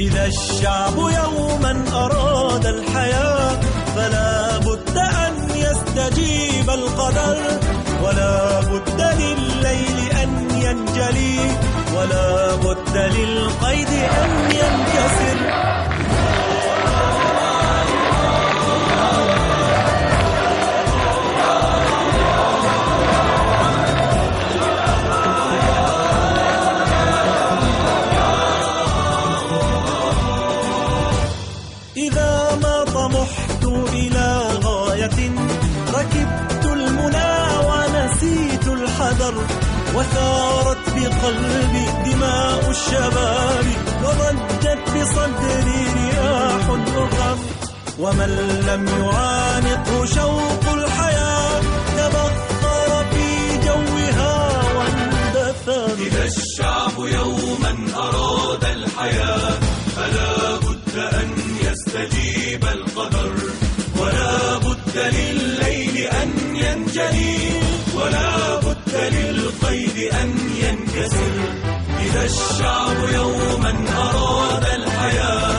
إذا الشعب يوما أراد الحياة فلا بد أن يستجيب القدر، ولا بد لليل أن ينجلي، ولا بد للقيد أن ينكسر. إذا ما طمحت إلى غاية ركبت المنى ونسيت الحذر، وثارت بقلبي دماء الشباب، وضجت بصدري رياح أخر، ومن لم يعانقه شوق الحياة تبخر في جوها واندثر. إذا الشعب يوما أراد الحياة فلا بد أن يستجيب القدر، ولا بد لليل أن ينجلي، ولا بد للقيد أن ينكسر. إذا الشعب يوما أراد الحياة